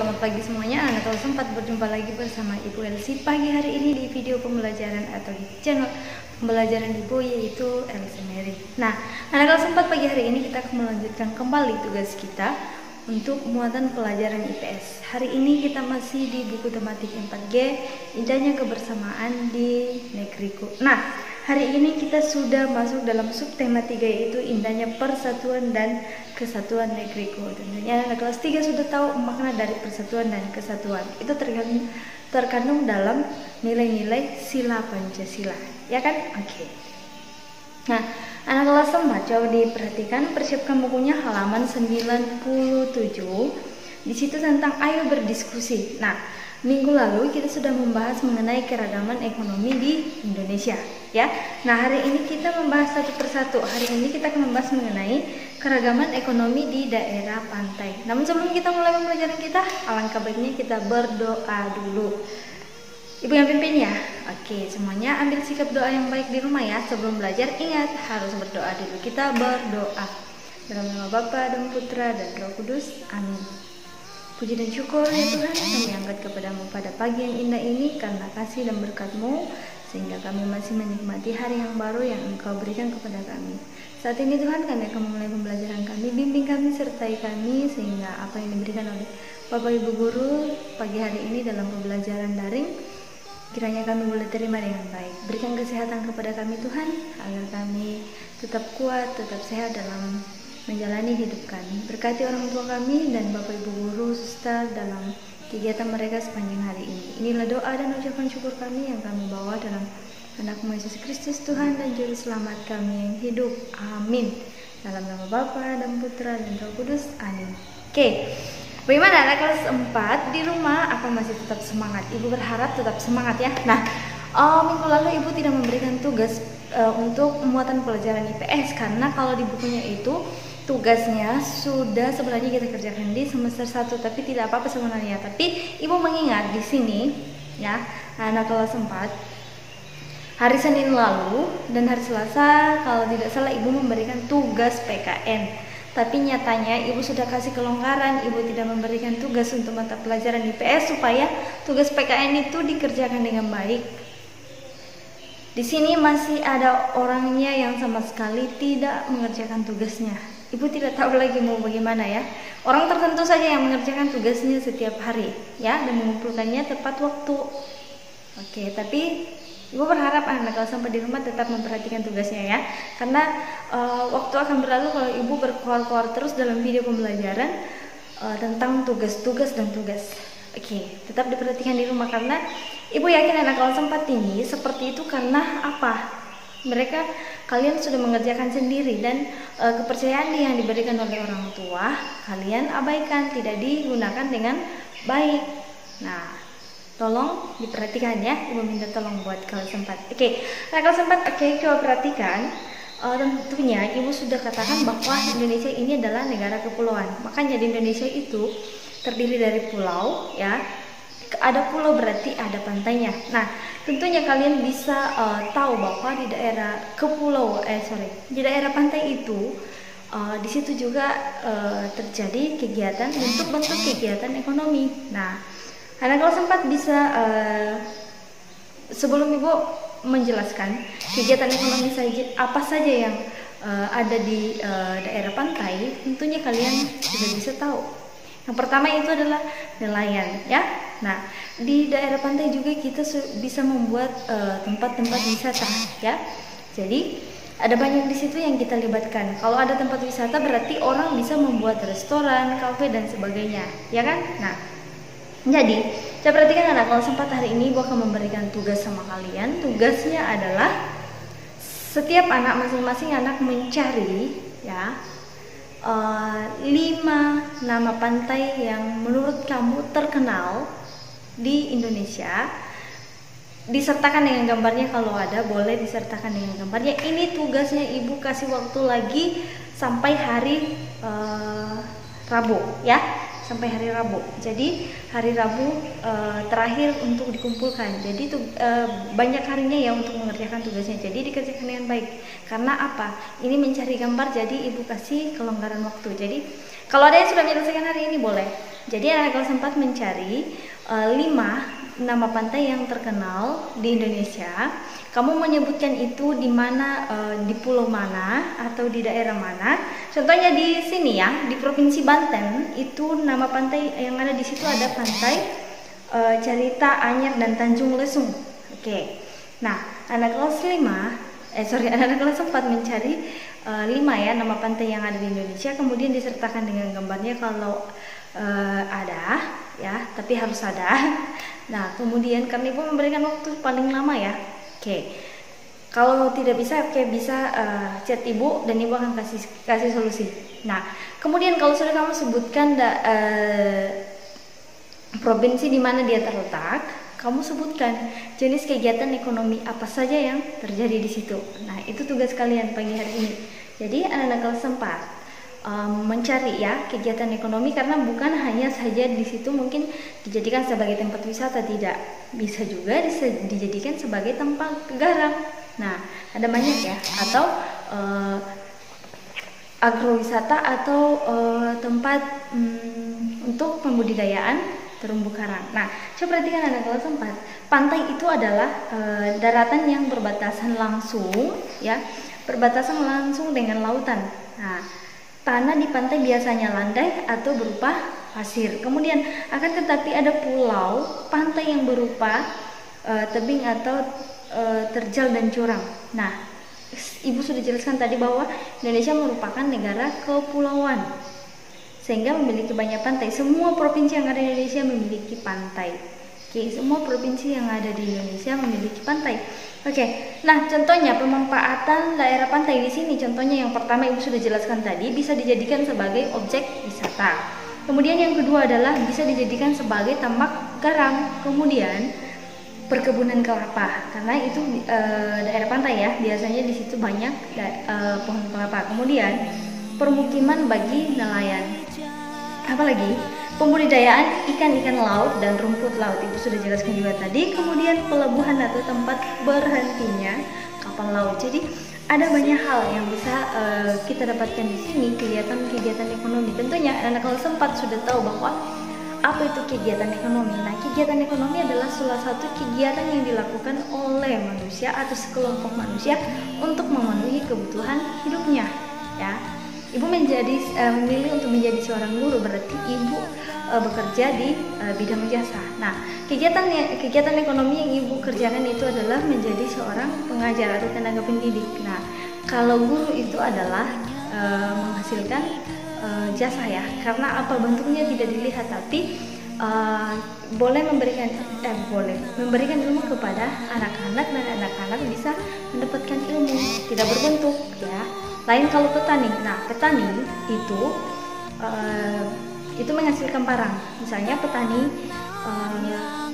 selamat pagi semuanya. Kalau sempat berjumpa lagi bersama Ibu Elsie pagi hari ini di video pembelajaran atau di channel pembelajaran Ibu, yaitu Elsie Mary. Nah, kalau sempat pagi hari ini kita akan melanjutkan kembali tugas kita untuk muatan pelajaran IPS. Hari ini kita masih di buku tematik 4G, indahnya kebersamaan di negeriku. Nah, hari ini kita sudah masuk dalam subtema 3, yaitu indahnya persatuan dan kesatuan negeriku. Tentunya anak kelas 3 sudah tahu makna dari persatuan dan kesatuan. Itu terkandung dalam nilai-nilai sila Pancasila, ya kan? Oke. Nah, anak kelas 4 coba diperhatikan, persiapkan bukunya halaman 97. Di situ tentang ayo berdiskusi. Nah, minggu lalu kita sudah membahas mengenai keragaman ekonomi di Indonesia, ya. Nah, hari ini kita membahas satu persatu. Hari ini kita akan membahas mengenai keragaman ekonomi di daerah pantai. Namun sebelum kita mulai pembelajaran kita, alangkah baiknya kita berdoa dulu. Ibu yang pimpin ya. Oke, semuanya ambil sikap doa yang baik di rumah ya. Sebelum belajar ingat harus berdoa dulu. Kita berdoa dalam nama Bapa dan Putra dan Roh Kudus. Amin. Puji dan syukur ya Tuhan, kami angkat kepadamu pada pagi yang indah ini karena kasih dan berkat-Mu, sehingga kami masih menikmati hari yang baru yang Engkau berikan kepada kami. Saat ini Tuhan, kami akan memulai pembelajaran kami. Bimbing kami, sertai kami, sehingga apa yang diberikan oleh Bapak Ibu Guru pagi hari ini dalam pembelajaran daring, kiranya kami boleh terima dengan baik. Berikan kesehatan kepada kami Tuhan, agar kami tetap kuat, tetap sehat dalam menjalani hidup kami. Berkati orang tua kami dan Bapak Ibu Guru serta dalam kegiatan mereka sepanjang hari ini. Inilah doa dan ucapan syukur kami yang kami bawa dalam Anak-Mu Yesus Kristus, Tuhan dan Juru Selamat kami yang hidup. Amin. Dalam nama Bapa dan Putra dan Roh Kudus. Amin. Oke. Bagaimana anak kelas 4 di rumah? Apa masih tetap semangat? Ibu berharap tetap semangat ya. Nah, minggu lalu Ibu tidak memberikan tugas untuk muatan pelajaran IPS, karena kalau di bukunya itu tugasnya sudah sebenarnya kita kerjakan di semester 1, tapi tidak apa-apa sebenarnya. Tapi Ibu mengingat di sini ya, anak kelas 4 hari Senin lalu dan hari Selasa kalau tidak salah Ibu memberikan tugas PKN. Tapi nyatanya Ibu sudah kasih kelonggaran, Ibu tidak memberikan tugas untuk mata pelajaran IPS supaya tugas PKN itu dikerjakan dengan baik. Di sini masih ada orangnya yang sama sekali tidak mengerjakan tugasnya. Ibu tidak tahu lagi mau bagaimana ya. Orang tertentu saja yang mengerjakan tugasnya setiap hari ya, dan mengumpulkannya tepat waktu. Oke, tapi Ibu berharap anak kelas sampai di rumah tetap memperhatikan tugasnya ya. Karena waktu akan berlalu kalau Ibu berkuar-kuar terus dalam video pembelajaran tentang tugas-tugas dan tugas. Oke, tetap diperhatikan di rumah, karena Ibu yakin anak kelas 4 ini seperti itu karena apa? Kalian sudah mengerjakan sendiri, dan kepercayaan yang diberikan oleh orang tua kalian abaikan, tidak digunakan dengan baik. Nah, tolong diperhatikan ya. Ibu minta tolong buat kelas 4. Oke, anak kelas 4, oke, coba perhatikan. Tentunya Ibu sudah katakan bahwa Indonesia ini adalah negara kepulauan. Makanya di Indonesia itu terdiri dari pulau ya. Ada pulau berarti ada pantainya. Nah, tentunya kalian bisa tahu bahwa di daerah di daerah pantai itu di situ juga terjadi kegiatan, bentuk-bentuk kegiatan ekonomi. Nah, anak kelas 4 bisa sebelum Ibu menjelaskan kegiatan ekonomi apa saja yang ada di daerah pantai, tentunya kalian sudah bisa tahu. Yang pertama itu adalah nelayan ya. Nah, di daerah pantai juga kita bisa membuat tempat-tempat wisata ya. Jadi ada banyak di situ yang kita libatkan. Kalau ada tempat wisata berarti orang bisa membuat restoran, kafe dan sebagainya, ya kan? Nah, jadi saya perhatikan anak kelas 4 hari ini Ibu akan memberikan tugas sama kalian. Tugasnya adalah setiap anak, masing-masing anak mencari ya 5 nama pantai yang menurut kamu terkenal di Indonesia. Disertakan dengan gambarnya, kalau ada boleh disertakan dengan gambarnya. Ini tugasnya Ibu kasih waktu lagi sampai hari Rabu ya. sampai hari Rabu. Jadi hari Rabu terakhir untuk dikumpulkan. Jadi banyak harinya ya untuk mengerjakan tugasnya. Jadi dikerjakan dengan baik. Karena apa? Ini mencari gambar, jadi ibu kasih kelonggaran waktu. Jadi kalau ada yang sudah menyelesaikan hari ini boleh. Jadi anak kelas 4 mencari 5 nama pantai yang terkenal di Indonesia. Kamu menyebutkan itu di mana, di pulau mana atau di daerah mana. Contohnya di sini ya, di Provinsi Banten itu nama pantai yang ada di situ ada pantai Carita, Anyer, dan Tanjung Lesung. Oke. Nah, anak kelas 4 mencari 5 ya nama pantai yang ada di Indonesia, kemudian disertakan dengan gambarnya kalau ada ya, tapi harus ada. Nah, kemudian karena ibu memberikan waktu paling lama ya. Oke. Kalau tidak bisa, bisa chat ibu dan ibu akan kasih solusi. Nah, kemudian kalau sudah kamu sebutkan provinsi di mana dia terletak, kamu sebutkan jenis kegiatan ekonomi apa saja yang terjadi di situ. Nah, itu tugas kalian pagi hari ini. Jadi anak-anak kelas 4 mencari ya kegiatan ekonomi, karena bukan hanya saja di situ mungkin dijadikan sebagai tempat wisata, tidak, bisa juga dijadikan sebagai tempat garam. Nah, ada banyak ya, atau agrowisata atau tempat untuk pembudidayaan terumbu karang. Nah, coba perhatikan anak kelas 4. Pantai itu adalah daratan yang berbatasan langsung ya, berbatasan langsung dengan lautan. Nah, tanah di pantai biasanya landai atau berupa pasir. Kemudian akan tetapi ada pulau pantai yang berupa tebing atau terjal dan curam. Nah, ibu sudah jelaskan tadi bahwa Indonesia merupakan negara kepulauan, sehingga memiliki banyak pantai. Semua provinsi yang ada di Indonesia memiliki pantai. Oke, semua provinsi yang ada di Indonesia memiliki pantai. Oke, nah contohnya pemanfaatan daerah pantai di sini. Contohnya yang pertama ibu sudah jelaskan tadi, bisa dijadikan sebagai objek wisata. Kemudian yang kedua adalah bisa dijadikan sebagai tambak garam. Kemudian perkebunan kelapa, karena itu daerah pantai ya, biasanya di situ banyak pohon kelapa. Kemudian permukiman bagi nelayan. Apalagi pembudidayaan ikan-ikan laut dan rumput laut, ibu sudah jelaskan juga tadi. Kemudian pelabuhan atau tempat berhentinya kapal laut. Jadi ada banyak hal yang bisa kita dapatkan di sini, kegiatan-kegiatan ekonomi. Tentunya anak kelas 4 sudah tahu bahwa apa itu kegiatan ekonomi. Nah, kegiatan ekonomi adalah salah satu kegiatan yang dilakukan oleh manusia atau sekelompok manusia untuk memenuhi kebutuhan hidupnya ya. Ibu memilih untuk menjadi seorang guru, berarti ibu bekerja di bidang jasa. Nah, kegiatan ekonomi yang ibu kerjakan itu adalah menjadi seorang pengajar atau tenaga pendidik. Nah, kalau guru itu adalah menghasilkan jasa ya, karena apa, bentuknya tidak dilihat, tapi boleh memberikan ilmu kepada anak-anak, dan anak-anak bisa mendapatkan ilmu tidak berbentuk ya. Lain kalau petani. Nah, petani itu menghasilkan barang. Misalnya petani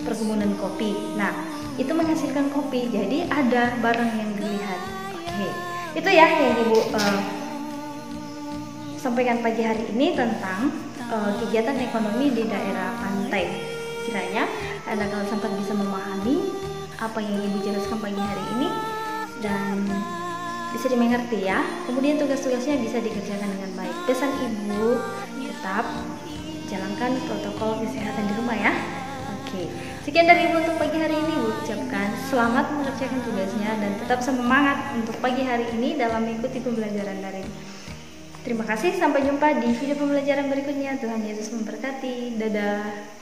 perkebunan kopi. Nah, itu menghasilkan kopi. Jadi ada barang yang dilihat. Oke. Itu ya yang ibu sampaikan pagi hari ini tentang kegiatan ekonomi di daerah pantai. Kiranya anak kelas 4 bisa memahami apa yang ibu jelaskan pagi hari ini dan bisa dimengerti ya. Kemudian tugas-tugasnya bisa dikerjakan dengan baik. Pesan ibu, tetap jalankan protokol kesehatan di rumah ya. Oke, sekian dari ibu untuk pagi hari ini. Ibu ucapkan selamat mengerjakan tugasnya dan tetap semangat untuk pagi hari ini dalam mengikuti pembelajaran daring. Terima kasih, sampai jumpa di video pembelajaran berikutnya. Tuhan Yesus memberkati. Dadah.